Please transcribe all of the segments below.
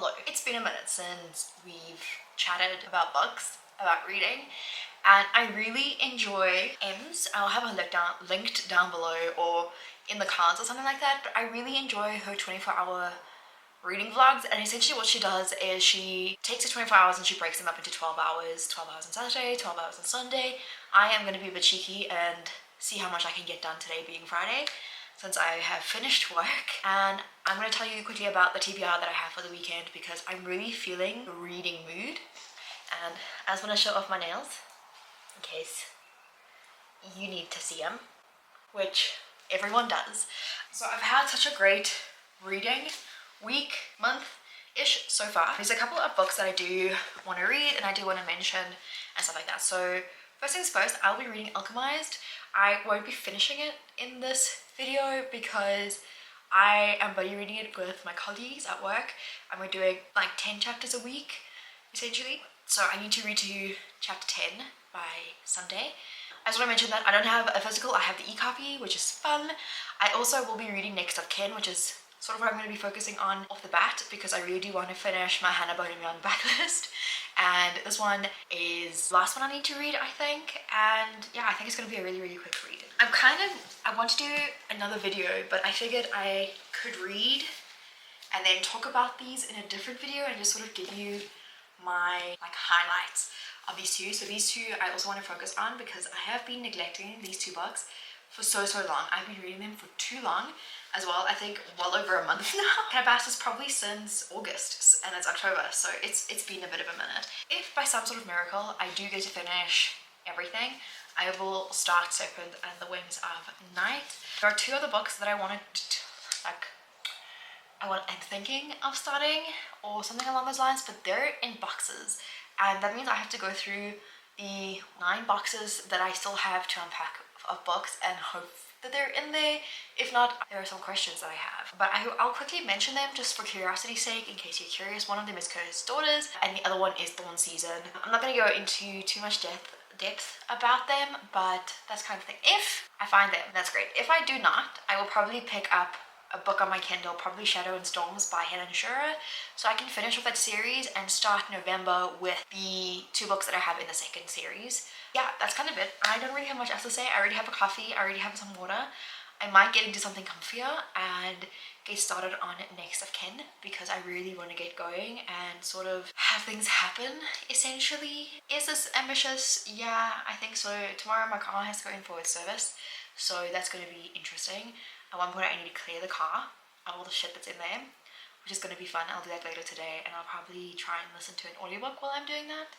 hello. It's been a minute since we've chatted about books, about reading, and I really enjoy Ems. I'll have a linked down below or in the cards or something like that, but I really enjoy her 24-hour reading vlogs, and essentially what she does is she takes the 24 hours and she breaks them up into 12 hours, 12 hours on Saturday, 12 hours on Sunday. I am going to be a bit cheeky and see how much I can get done today being Friday, since I have finished work, and I'm going to tell you quickly about the TBR that I have for the weekend because I'm really feeling a reading mood. And I just want to show off my nails in case you need to see them, which everyone does. So I've had such a great reading week, month-ish so far. There's a couple of books that I do want to read and I do want to mention and stuff like that. So first things first, I'll be reading Alchemized. I won't be finishing it in this video because I am buddy reading it with my colleagues at work and we're doing like 10 chapters a week essentially. So I need to read to chapter 10 by Sunday. I just want to mention that I don't have a physical, I have the e-copy, which is fun. I also will be reading Next of Kin, which is sort of what I'm going to be focusing on off the bat because I really do want to finish my Hannah Bonamy on backlist. And this one is the last one I need to read, I think. And yeah, I think it's going to be a really, really quick read. I want to do another video, but I figured I could read and then talk about these in a different video and just sort of give you my like highlights of these two. So these two I also want to focus on because I have been neglecting these two books for so long. I've been reading them for too long as well. I think well over a month now. Cannabis is probably since August and it's October, so it's been a bit of a minute. If by some sort of miracle I do get to finish everything, I will start Serpent and the Wings of Night. There are two other books that I wanted to I'm thinking of starting or something along those lines, but they're in boxes and that means I have to go through the 9 boxes that I still have to unpack of books and hope that they're in there. If not, there are some questions that I have, but I'll quickly mention them just for curiosity's sake in case you're curious. One of them is Cursed Daughters and the other one is Thorn Season. I'm not going to go into too much depth about them, but that's kind of thing. If I find them, that's great. If I do not, I will probably pick up a book on my Kindle, probably Shadow and Storms by Helen Schurer, so I can finish with that series and start November with the 2 books that I have in the second series. Yeah, that's kind of it. I don't really have much else to say. I already have a coffee, I already have some water. I might get into something comfier and get started on Next of Kin because I really want to get going and sort of have things happen essentially. Is this ambitious? Yeah, I think so. Tomorrow my car has to go in for its service, so that's going to be interesting. At one point I need to clear the car of all the shit that's in there, which is going to be fun. I'll do that later today and I'll probably try and listen to an audiobook while I'm doing that.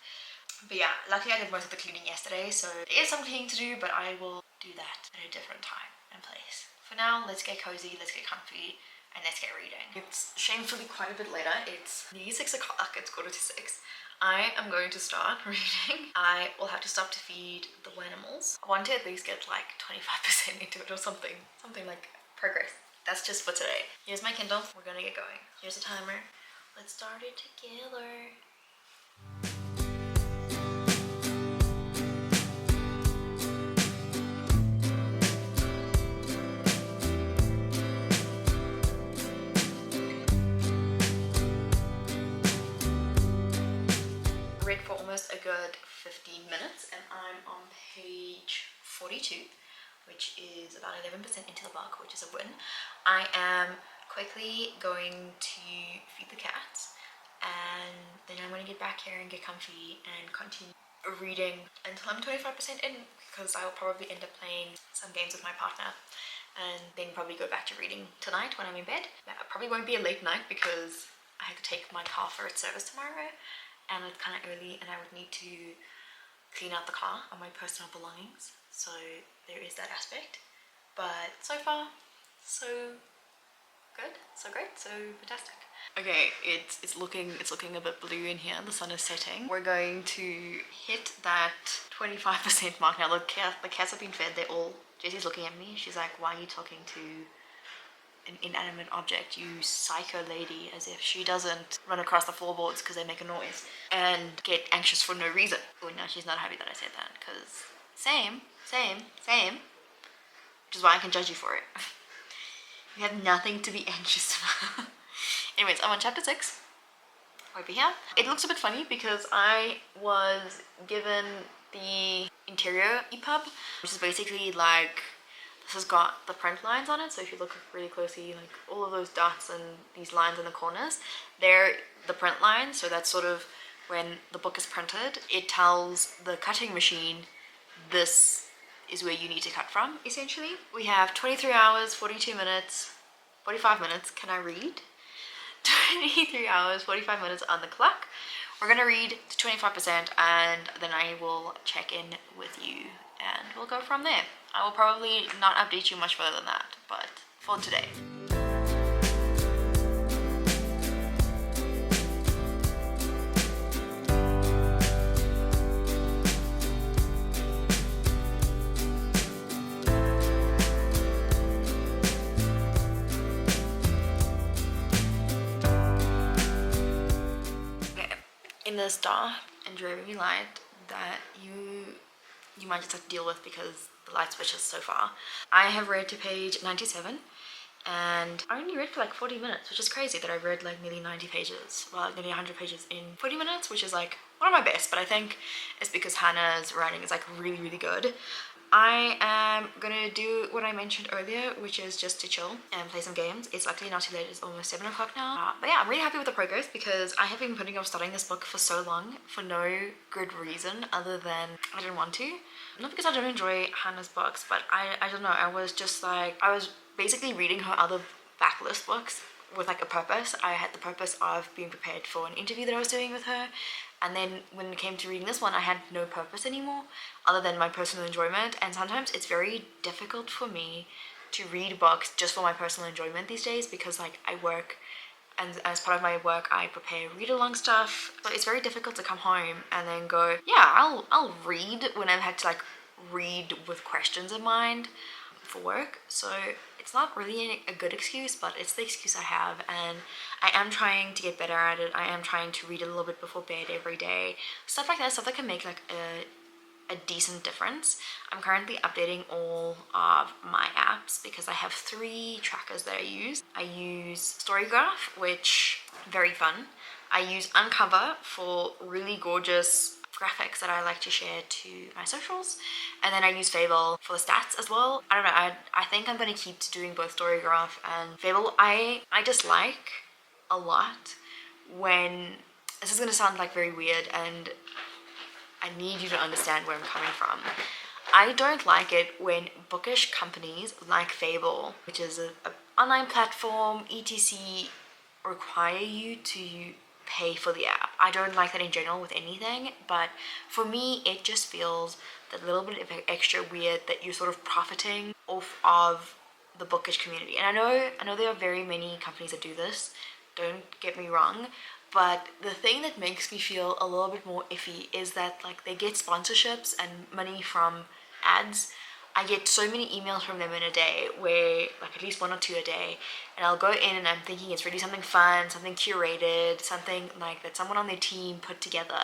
But yeah, luckily I did most of the cleaning yesterday, so there is some cleaning to do, but I will do that at a different time and place. For now, let's get cozy, let's get comfy, and let's get reading. It's shamefully quite a bit later. It's nearly 6 o'clock, it's 5:45. I am going to start reading. I will have to stop to feed the animals. I want to at least get like 25% into it or something like progress. That's just for today. Here's my Kindle. We're gonna get going. Here's a timer. Let's start it together. I read for almost a good 15 minutes and I'm on page 42. Which is about 11% into the book, which is a win. I am quickly going to feed the cats and then I'm going to get back here and get comfy and continue reading until I'm 25% in because I will probably end up playing some games with my partner and then probably go back to reading tonight when I'm in bed. That probably won't be a late night because I have to take my car for its service tomorrow and it's kind of early and I would need to clean out the car and my personal belongings. So there is that aspect, but so far so good, so great, so fantastic. Okay, it's looking a bit blue in here. The sun is setting. We're going to hit that 25% mark now. The cats have been fed. They're all. Jessie's looking at me. She's like, "Why are you talking to an inanimate object, you psycho lady?" As if she doesn't run across the floorboards because they make a noise and get anxious for no reason. Oh, now she's not happy that I said that because same. Which is why I can judge you for it. You have nothing to be anxious about. Anyways, I'm on chapter 6. over here. It looks a bit funny because I was given the interior EPUB, which is basically like, this has got the print lines on it, so if you look really closely, like all of those dots and these lines in the corners, they're the print lines. So that's sort of when the book is printed, it tells the cutting machine this is where you need to cut from, essentially. We have 23 hours, 42 minutes, 45 minutes. Can I read? 23 hours, 45 minutes on the clock. We're gonna read to 25% and then I will check in with you and we'll go from there. I will probably not update you much further than that, but for today. In this dark and dreary light that you might just have to deal with because the light switches so far, I have read to page 97 and I only read for like 40 minutes, which is crazy that I read like nearly 90 pages, well, nearly 100 pages in 40 minutes, which is like one of my best, but I think it's because Hannah's writing is like really, really good. I am gonna do what I mentioned earlier, which is just to chill and play some games. It's luckily not too late, it's almost 7 o'clock now. But yeah, I'm really happy with the progress because I have been putting off starting this book for so long for no good reason other than I didn't want to. Not because I don't enjoy Hannah's books, but I don't know, I was just like, I was basically reading her other backlist books with like a purpose. I had the purpose of being prepared for an interview that I was doing with her. And then when it came to reading this one, I had no purpose anymore other than my personal enjoyment. And sometimes it's very difficult for me to read books just for my personal enjoyment these days because like I work and as part of my work I prepare read-along stuff. So it's very difficult to come home and then go, yeah, I'll read when I've had to like read with questions in mind for work. So it's not really a good excuse, but it's the excuse I have, and I am trying to get better at it. I am trying to read a little bit before bed every day, stuff like that, stuff that can make like a decent difference. I'm currently updating all of my apps because I have 3 trackers that I use. I use Storygraph, which very fun. I use Uncover for really gorgeous graphics that I like to share to my socials, and then I use Fable for the stats as well. I don't know, I think I'm going to keep doing both Storygraph and Fable. I dislike a lot when, this is going to sound like very weird and I need you to understand where I'm coming from. I don't like it when bookish companies like Fable, which is an online platform, etc., require you to pay for the app. I don't like that in general with anything, but for me it just feels that little bit of extra weird that you're sort of profiting off of the bookish community. And I know there are very many companies that do this, don't get me wrong, but the thing that makes me feel a little bit more iffy is that like they get sponsorships and money from ads. I get so many emails from them in a day, where like at least 1 or 2 a day, and I'll go in and I'm thinking it's really something fun, something curated, something like that someone on their team put together,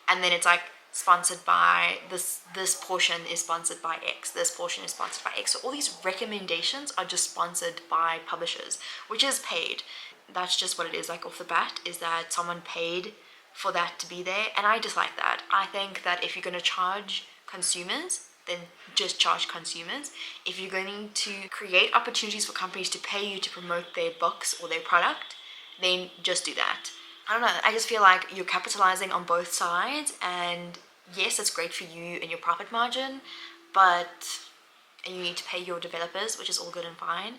and then it's like sponsored by this portion is sponsored by X, this portion is sponsored by X. So all these recommendations are just sponsored by publishers, which is paid. That's just what it is, like off the bat, is that someone paid for that to be there, and I dislike that. I think that if you're going to charge consumers, then just charge consumers. If you're going to create opportunities for companies to pay you to promote their books or their product, then just do that. I don't know, I just feel like you're capitalizing on both sides, and yes, it's great for you and your profit margin, but and you need to pay your developers, which is all good and fine.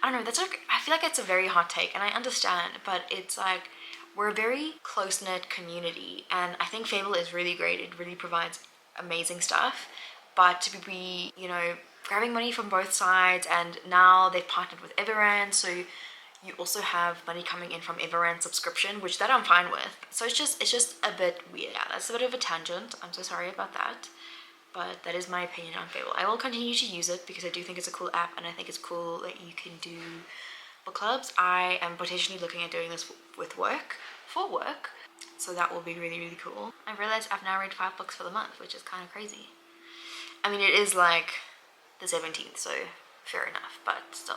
I don't know, that's like, I feel like it's a very hot take, and I understand, but it's like, we're a very close-knit community, and I think Fable is really great. It really provides amazing stuff, but to be, you know, grabbing money from both sides, and now they've partnered with Everand, so you also have money coming in from Everand subscription, which that I'm fine with. So it's just a bit weird. Yeah, that's a bit of a tangent. I'm so sorry about that. But that is my opinion on Fable. I will continue to use it because I do think it's a cool app, and I think it's cool that you can do book clubs. I am potentially looking at doing this with work, for work. So that will be really, really cool. I realized I've now read 5 books for the month, which is kind of crazy. I mean, it is like the 17th, so fair enough, but still.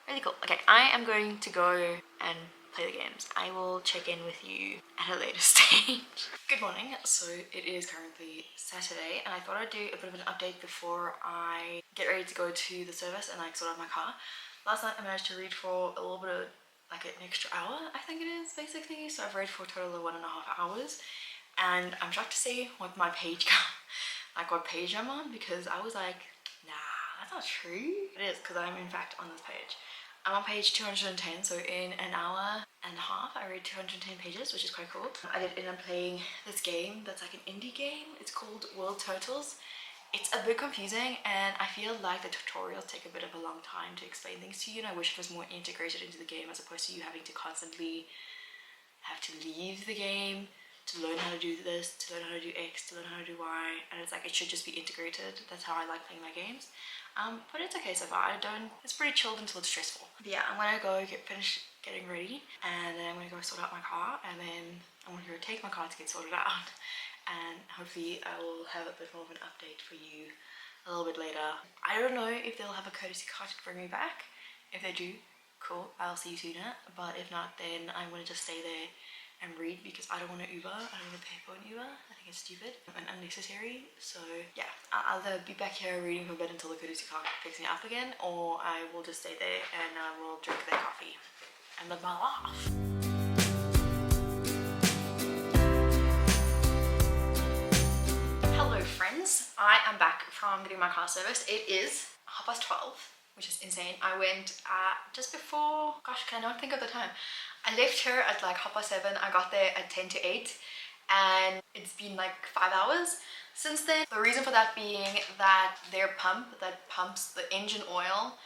Really cool. Okay, I am going to go and play the games. I will check in with you at a later stage. Good morning. So it is currently Saturday and I thought I'd do a bit of an update before I get ready to go to the service and like sort out my car. Last night I managed to read for a little bit of like an extra hour, I think it is basically. So I've read for a total of 1.5 hours and I'm shocked to see what my page count, like what page I'm on, because I was like, nah, that's not true. It is, because I'm in fact on this page. I'm on page 210, so in an hour and a half I read 210 pages, which is quite cool. I did end up playing this game that's like an indie game. It's called World Turtles. It's a bit confusing and I feel like the tutorials take a bit of a long time to explain things to you, and I wish it was more integrated into the game as opposed to you having to constantly have to leave the game to learn how to do this, to learn how to do X, to learn how to do Y, and it's like it should just be integrated. That's how I like playing my games. But it's okay so far. It's pretty chilled until it's stressful. But yeah, I'm gonna go finish getting ready and then I'm gonna go sort out my car and then I'm gonna go take my car to get sorted out and hopefully I will have a bit more of an update for you a little bit later. I don't know if they'll have a courtesy car to bring me back. If they do, cool, I'll see you sooner. But if not, then I'm gonna just stay there and read because I don't want to Uber. I don't want to pay for an Uber. I think it's stupid and unnecessary. So yeah, I'll either be back here reading for a bit until the courtesy car picks me up again, or I will just stay there and I will drink their coffee and live my life. Hello friends, I am back from getting my car serviced. It is 12:30, which is insane. I went just before, gosh, can I not think of the time? I left here at like 7:30. I got there at 10 to 8 and it's been like 5 hours since then. The reason for that being that their pump that pumps the engine oil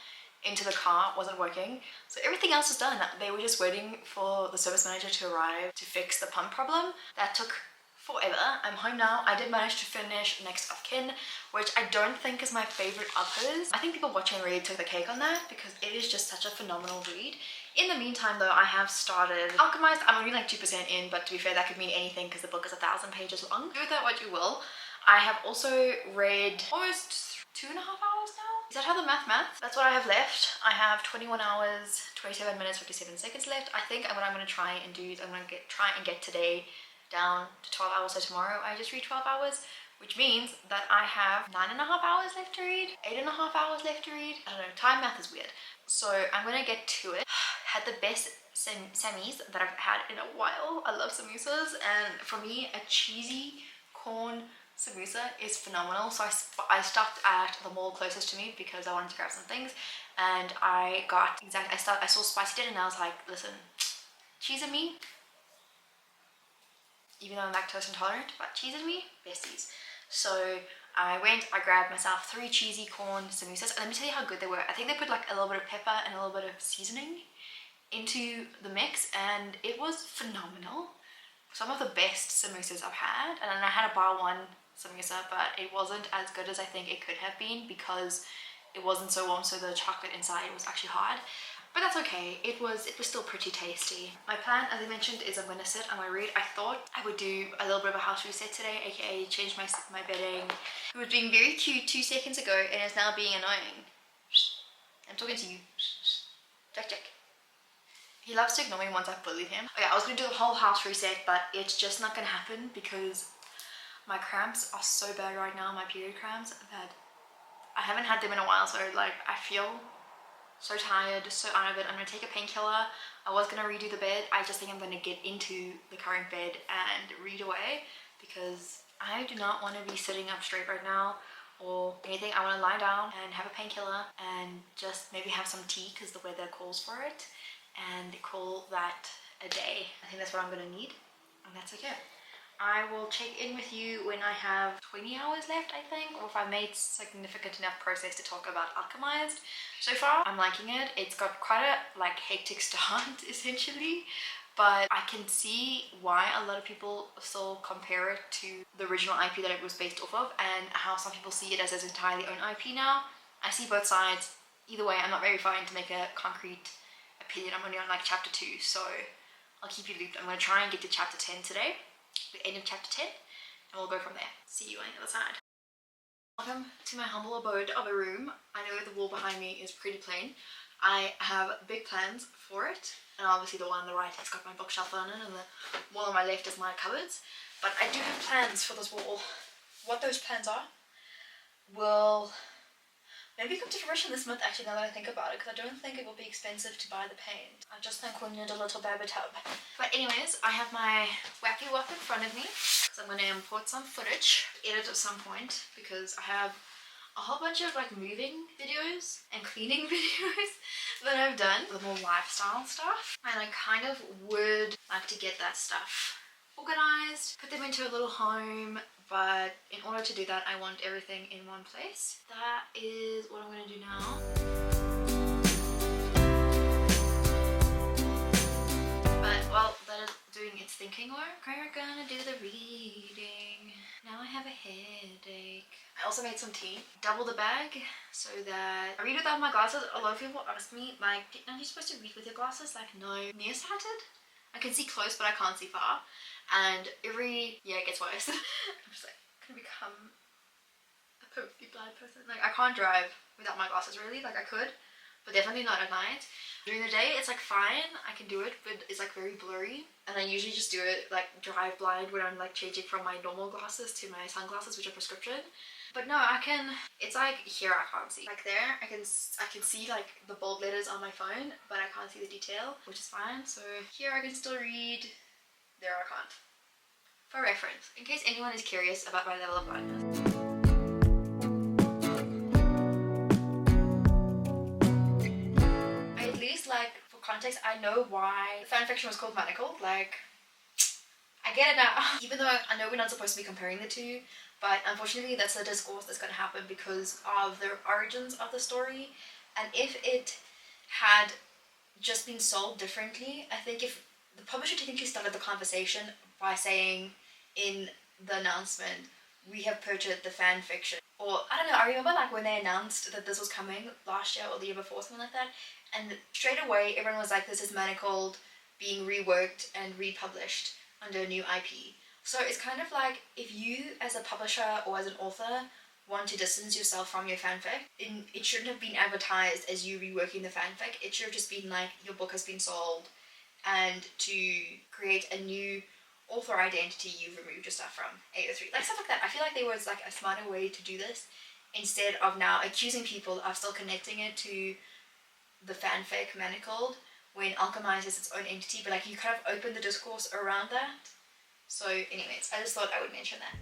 into the car wasn't working, so everything else was done. They were just waiting for the service manager to arrive to fix the pump problem. That took forever. I'm home now. I did manage to finish Next of Kin, which I don't think is my favorite of hers. I think people watching really took the cake on that because it is just such a phenomenal read. In the meantime though, I have started Alchemized. I'm only like 2% in, but to be fair, that could mean anything because the book is 1,000 pages long. Do with that what you will. I have also read almost 2.5 hours now. Is that how the math? That's what I have left. I have 21 hours, 27 minutes, 57 seconds left. I think what I'm going to try and do is I'm going to try and get today down to 12 hours. So tomorrow I just read 12 hours, which means that I have 9.5 hours left to read, 8.5 hours left to read. I don't know, time math is weird. So I'm gonna get to it. Had the best semis that I've had in a while. I love samosas, and for me a cheesy corn samosa is phenomenal. So I stopped at the mall closest to me because I wanted to grab some things, and I got I saw spicy dip and I was like, listen, cheese and me, even though I'm lactose intolerant, but cheese and me, besties. So I grabbed myself 3 cheesy corn samosas, and let me tell you how good they were. I think they put like a little bit of pepper and a little bit of seasoning into the mix, and it was phenomenal. Some of the best samosas I've had, and then I had a bar one samosa, but it wasn't as good as I think it could have been because it wasn't so warm, so the chocolate inside was actually hard. But that's okay, it was still pretty tasty. My plan, as I mentioned, is I'm going to sit and I read. I thought I would do a little bit of a house reset today, aka change my bedding. It was being very cute 2 seconds ago and it's now being annoying. I'm talking to you. Jack. He loves to ignore me once I've bullied him. Okay, I was going to do the whole house reset, but it's just not going to happen because my cramps are so bad right now, my period cramps, that I haven't had them in a while, so like I feel so tired, so out of it. I'm gonna take a painkiller. I was gonna redo the bed. I just think I'm gonna get into the current bed and read away because I do not want to be sitting up straight right now or anything. I want to lie down and have a painkiller and just maybe have some tea because the weather calls for it, and call that a day. I think that's what I'm gonna need, and that's okay. I will check in with you when I have 20 hours left, I think, or if I made significant enough progress to talk about Alchemized. So far, I'm liking it. It's got quite a like hectic start, essentially, but I can see why a lot of people still compare it to the original IP that it was based off of, and how some people see it as its entirely own IP now. I see both sides. Either way, I'm not very far in to make a concrete opinion. I'm only on like chapter 2, so I'll keep you looped. I'm going to try and get to chapter 10 today, the end of chapter 10, and we'll go from there. See you on the other side. Welcome to my humble abode of a room. I know the wall behind me is pretty plain. I have big plans for it, and obviously the one on the right has got my bookshelf on it, and the wall on my left is my cupboards. But I do have plans for this wall. What those plans are will maybe come to fruition this month, actually, now that I think about it, because I don't think it will be expensive to buy the paint. I just think we'll need a little baby tub. But anyways, I have my wacky wop in front of me, so I'm going to import some footage, edit at some point, because I have a whole bunch of like moving videos and cleaning videos that I've done, the more lifestyle stuff, and I kind of would like to get that stuff organized, put them into a little home, but in order to do that I want everything in one place. That is what I'm going to do now. But while that is doing its thinking work, we're gonna do the reading. Now I have a headache. I also made some tea, double the bag, so that I read without my glasses. A lot of people ask me like, aren't you supposed to read with your glasses? Like, no. Nearsighted? I can see close but I can't see far, and every year it gets worse. I'm just like gonna become a perfectly blind person. Like, I can't drive without my glasses really. Like, I could, but definitely not at night. During the day it's like fine, I can do it, but it's like very blurry, and I usually just do it like drive blind when I'm like changing from my normal glasses to my sunglasses, which are prescription. But no, I can, it's like here I can't see. Like there, I can see like the bold letters on my phone, but I can't see the detail, which is fine. So here I can still read, there I can't. For reference, in case anyone is curious about my level of blindness. At least, like, for context, I know why the fanfiction was called Manacled. Like, I get it now. Even though I know we're not supposed to be comparing the two, but unfortunately that's the discourse that's going to happen because of the origins of the story. And if it had just been sold differently, I think if the publisher technically started the conversation by saying in the announcement, we have purchased the fan fiction, or I don't know, I remember like when they announced that this was coming last year or the year before, something like that, and straight away everyone was like, this is Manacled being reworked and republished under a new IP. So it's kind of like, if you as a publisher or as an author want to distance yourself from your fanfic, it shouldn't have been advertised as you reworking the fanfic. It should have just been like, your book has been sold, and to create a new author identity you've removed your stuff from AO3, like stuff like that. I feel like there was like a smarter way to do this, instead of now accusing people of still connecting it to the fanfic Manacled when Alchemized is its own entity, but like you kind of open the discourse around that. So anyways, I just thought I would mention that.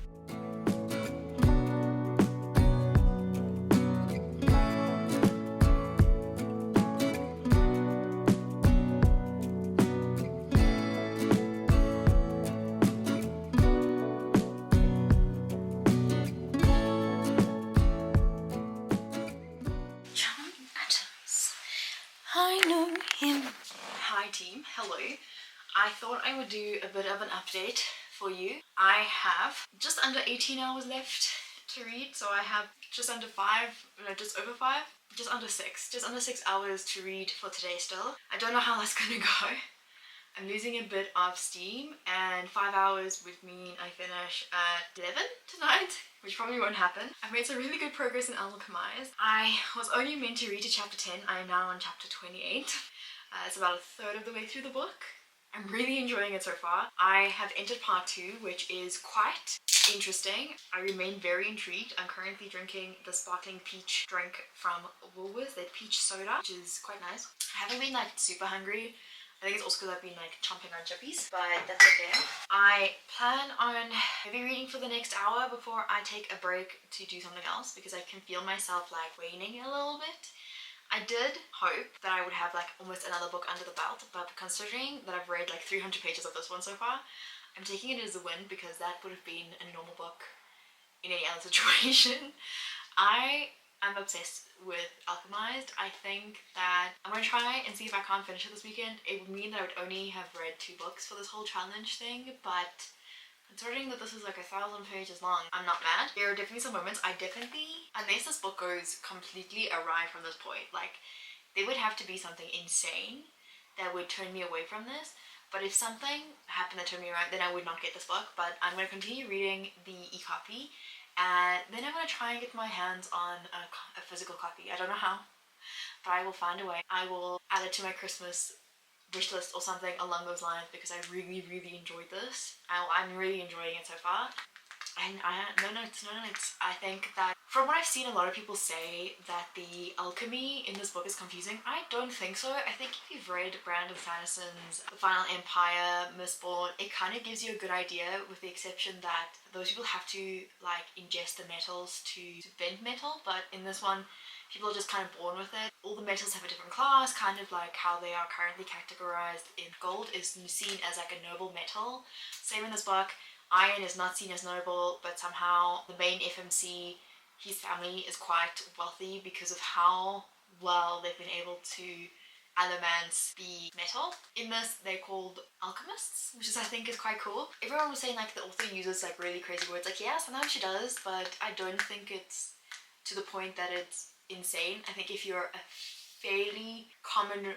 John Adams. I know him. Hi team, hello. I thought I would do a bit of an update for you. I have just under 18 hours left to read, so I have just under 5, no, just over 5, just under 6 hours to read for today still. I don't know how that's gonna go. I'm losing a bit of steam, and 5 hours would mean I finish at 11 tonight, which probably won't happen. I've made some really good progress in Alchemized. I was only meant to read to chapter 10, I am now on chapter 28. It's about a third of the way through the book. I'm really enjoying it so far. I have entered part 2, which is quite interesting. I remain very intrigued. I'm currently drinking the sparkling peach drink from Woolworths, their peach soda, which is quite nice. I haven't been like super hungry. I think it's also because I've been like chomping on chippies, but that's okay. I plan on maybe reading for the next hour before I take a break to do something else, because I can feel myself like waning a little bit. I did hope that I would have like almost another book under the belt, but considering that I've read like 300 pages of this one so far, I'm taking it as a win, because that would have been a normal book in any other situation. I'm obsessed with Alchemized. I think that I'm going to try and see if I can't finish it this weekend. It would mean that I would only have read 2 books for this whole challenge thing, but considering that this is like 1,000 pages long, I'm not mad. There are definitely some moments unless this book goes completely awry from this point, like there would have to be something insane that would turn me away from this. But if something happened that turned me around, then I would not get this book. But I'm going to continue reading the e-copy, and then I'm gonna try and get my hands on a physical copy. I don't know how, but I will find a way. I will add it to my Christmas wish list or something along those lines because I really, really enjoyed this. I'm really enjoying it so far. And no notes. I think that from what I've seen, a lot of people say that the alchemy in this book is confusing. I don't think so. I think if you've read Brandon Sanderson's The Final Empire, Mistborn, it kind of gives you a good idea, with the exception that those people have to like ingest the metals to bend metal, but in this one, people are just kind of born with it. All the metals have a different class, kind of like how they are currently categorized in gold is seen as like a noble metal. Same in this book. Iron is not seen as noble, but somehow the main FMC, his family is quite wealthy because of how well they've been able to adamance the metal. In this, they're called alchemists, which is I think is quite cool. Everyone was saying like the author uses like really crazy words, like yeah, sometimes she does, but I don't think it's to the point that it's insane. I think if you're a fairly common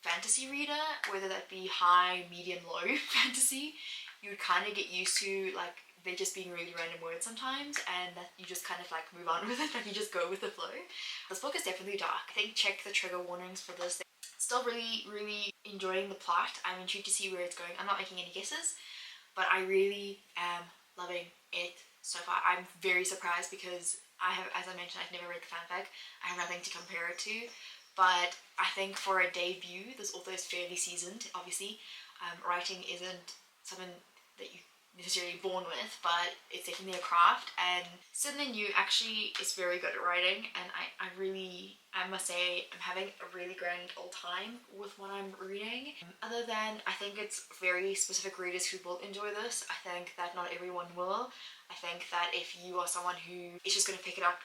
fantasy reader, whether that be high, medium, low fantasy, you would kind of get used to like they just being really random words sometimes, and that you just kind of like move on with it, like you just go with the flow. This book is definitely dark. I think check the trigger warnings for this. Still really, really enjoying the plot. I'm intrigued to see where it's going. I'm not making any guesses, but I really am loving it so far. I'm very surprised because I have, as I mentioned, I've never read the fanfic. I have nothing to compare it to, but I think for a debut, this author is fairly seasoned. Obviously, writing isn't something that you necessarily born with, but it's definitely a craft, and Sydney New actually is very good at writing, and I must say I'm having a really grand old time with what I'm reading. Other than I think it's very specific readers who will enjoy this. I think that not everyone will. I think that if you are someone who is just going to pick it up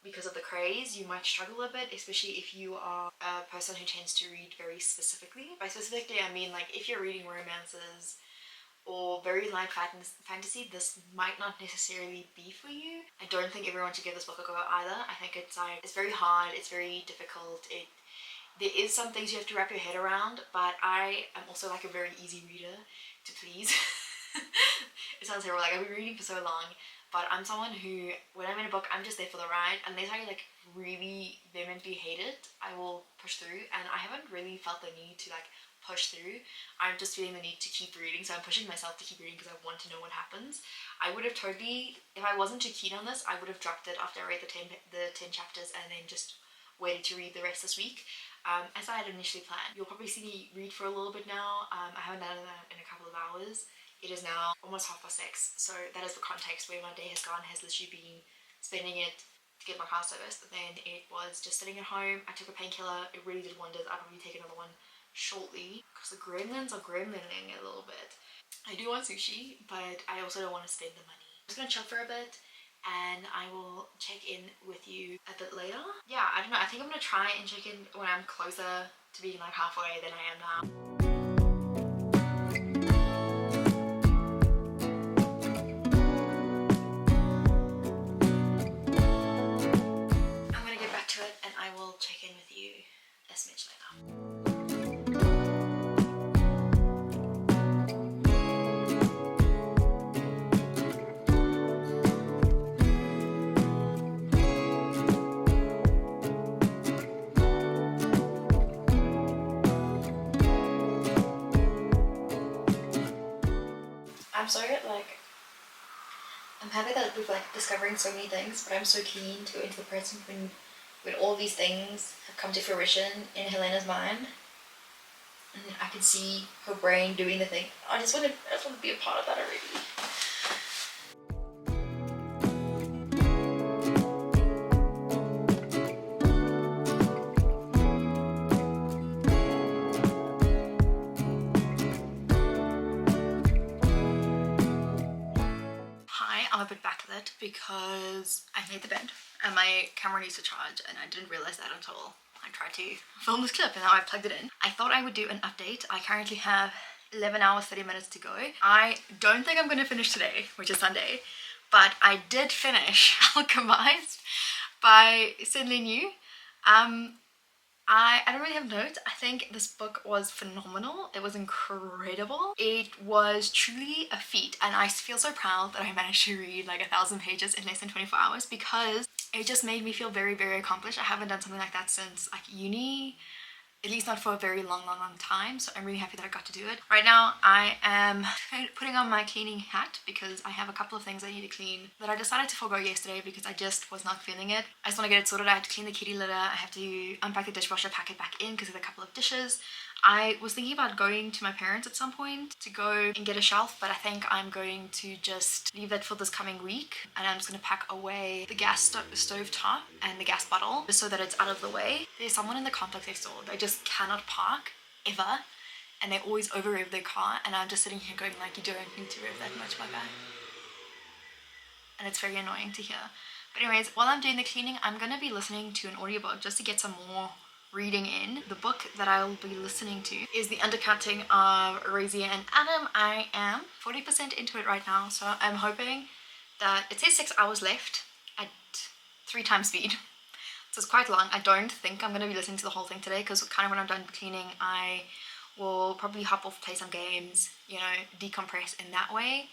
because of the craze, you might struggle a bit, especially if you are a person who tends to read very specifically. By specifically I mean like if you're reading romances or very light fantasy, this might not necessarily be for you. I don't think everyone should give this book a go either. I think it's very hard, it's very difficult. There is some things you have to wrap your head around, but I am also like a very easy reader to please. It sounds terrible, like I've been reading for so long, but I'm someone who, when I'm in a book, I'm just there for the ride. Unless I like really vehemently hate it, I will push through, and I haven't really felt the need to like push through. I'm just feeling the need to keep reading, so I'm pushing myself to keep reading because I want to know what happens. I would have totally, if I wasn't too keen on this, I would have dropped it after I read the 10 chapters and then just waited to read the rest this week, as I had initially planned. You'll probably see me read for a little bit now. I haven't done that in a couple of hours. It is now almost 6:30, so that is the context where my day has gone, has literally been spending it to get my car serviced. Then it was just sitting at home. I took a painkiller, it really did wonders. I'll probably take another one shortly because the gremlins are gremlining a little bit. I do want sushi, but I also don't want to spend the money. I'm just gonna chill for a bit and I will check in with you a bit later. Yeah, I don't know, I think I'm gonna try and check in when I'm closer to being like halfway than I am now. I'm gonna get back to it and I will check in with you a smidge later. I'm sorry, like, I'm happy that we're like discovering so many things, but I'm so keen to go into the present when all these things have come to fruition in Helena's mind, and I can see her brain doing the thing. I just want to be a part of that already. I'm a bit back with it because I made the bed and my camera needs to charge, and I didn't realize that until I tried to film this clip, and now I've plugged it in. I thought I would do an update. I currently have 11 hours 30 minutes to go. I don't think I'm going to finish today, which is Sunday, but I did finish Alchemized by Sydney New. I don't really have notes. I think this book was phenomenal. It was incredible. It was truly a feat, and I feel so proud that I managed to read like 1,000 pages in less than 24 hours because it just made me feel very, very accomplished. I haven't done something like that since like uni, at least not for a very long time, so I'm really happy that I got to do it. Right now I am putting on my cleaning hat because I have a couple of things I need to clean that I decided to forego yesterday because I just was not feeling it. I just want to get it sorted. I have to clean the kitty litter, I have to unpack the dishwasher, pack it back in because there's a couple of dishes. I was thinking about going to my parents at some point to go and get a shelf, but I think I'm going to just leave that for this coming week, and I'm just going to pack away the gas stove top and the gas bottle just so that it's out of the way. There's someone in the complex next door. They just cannot park ever, and they always over rev their car, and I'm just sitting here going like, you don't need to rev that much, my guy. And it's very annoying to hear. But anyways, while I'm doing the cleaning, I'm going to be listening to an audiobook just to get some more reading in. The book that I'll be listening to is The Undercutting of Razia and Adam. I am 40% into it right now, so I'm hoping that it says 6 hours left at 3 times speed. So it's quite long. I don't think I'm going to be listening to the whole thing today because kind of when I'm done cleaning, I will probably hop off, play some games, you know, decompress in that way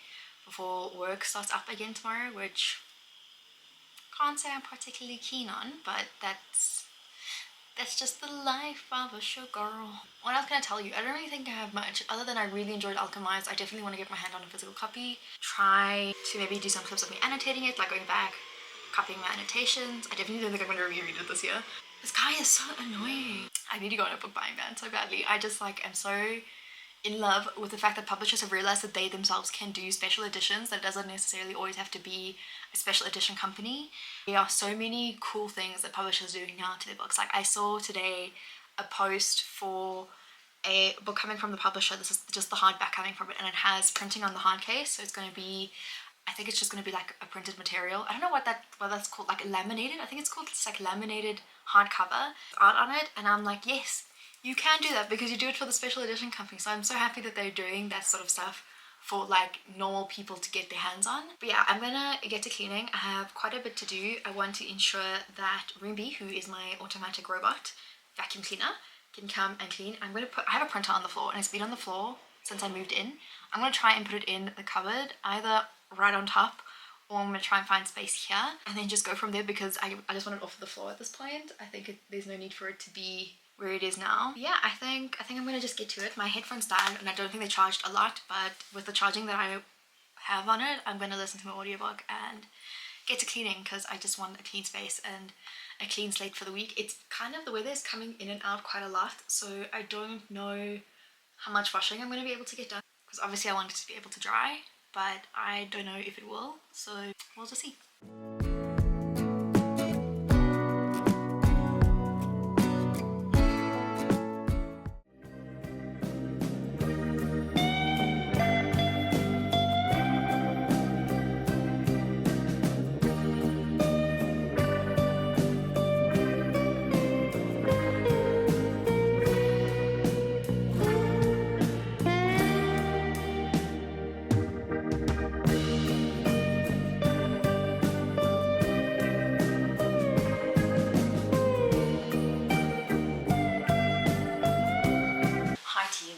before work starts up again tomorrow, which can't say I'm particularly keen on, but that's just the life of a showgirl. What else can I tell you? I don't really think I have much other than I really enjoyed Alchemized. I definitely want to get my hand on a physical copy. Try to maybe do some clips of me annotating it, like going back, copying my annotations. I definitely don't think I'm going to reread it this year. This guy is so annoying. I need to go on a book buying ban so badly. I just like am so in love with the fact that publishers have realized that they themselves can do special editions, that it doesn't necessarily always have to be a special edition company. There are so many cool things that publishers are doing now to their books. Like I saw today a post for a book coming from the publisher. This is just the hardback coming from it, and it has printing on the hard case, so it's going to be, I think it's just going to be like a printed material. I don't know what that's called, like laminated. I think it's called, it's like laminated hardcover art on it, and I'm like, yes, you can do that because you do it for the special edition company. So I'm so happy that they're doing that sort of stuff for like normal people to get their hands on. But yeah, I'm gonna get to cleaning. I have quite a bit to do. I want to ensure that Roomby, who is my automatic robot vacuum cleaner, can come and clean. I have a printer on the floor and it's been on the floor since I moved in. I'm gonna try and put it in the cupboard, either right on top, or I'm gonna try and find space here and then just go from there because I just want it off the floor at this point. I think there's no need for it to be where it is now. Yeah, I think I'm gonna just get to it. My headphones died and I don't think they charged a lot, but with the charging that I have on it, I'm gonna listen to my audiobook and get to cleaning because I just want a clean space and a clean slate for the week. It's kind of, the weather is coming in and out quite a lot, so I don't know how much washing I'm gonna be able to get done because obviously I want it to be able to dry, but I don't know if it will, so we'll just see.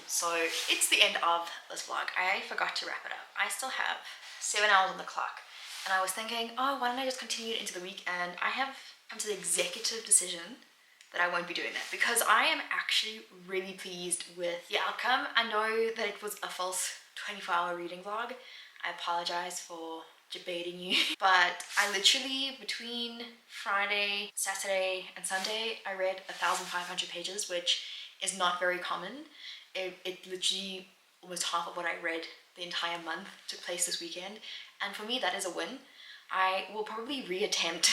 So it's the end of this vlog. I forgot to wrap it up. I still have 7 hours on the clock and I was thinking, oh, why don't I just continue it into the week? And I have come to the executive decision that I won't be doing that because I am actually really pleased with the outcome. I know that it was a false 24-hour reading vlog. I apologize for debating you, but I literally, between Friday, Saturday and Sunday, I read 1,500 pages, which is not very common. It literally almost half of what I read the entire month took place this weekend, and for me that is a win. I will probably reattempt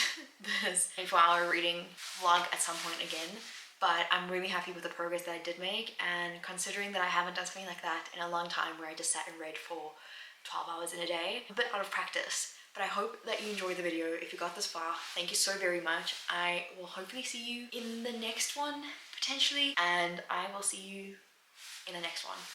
this 24-hour reading vlog at some point again, but I'm really happy with the progress that I did make, and considering that I haven't done something like that in a long time where I just sat and read for 12 hours in a day, a bit out of practice. But I hope that you enjoyed the video. If you got this far, thank you so very much. I will hopefully see you in the next one, potentially, and I will see you in the next one.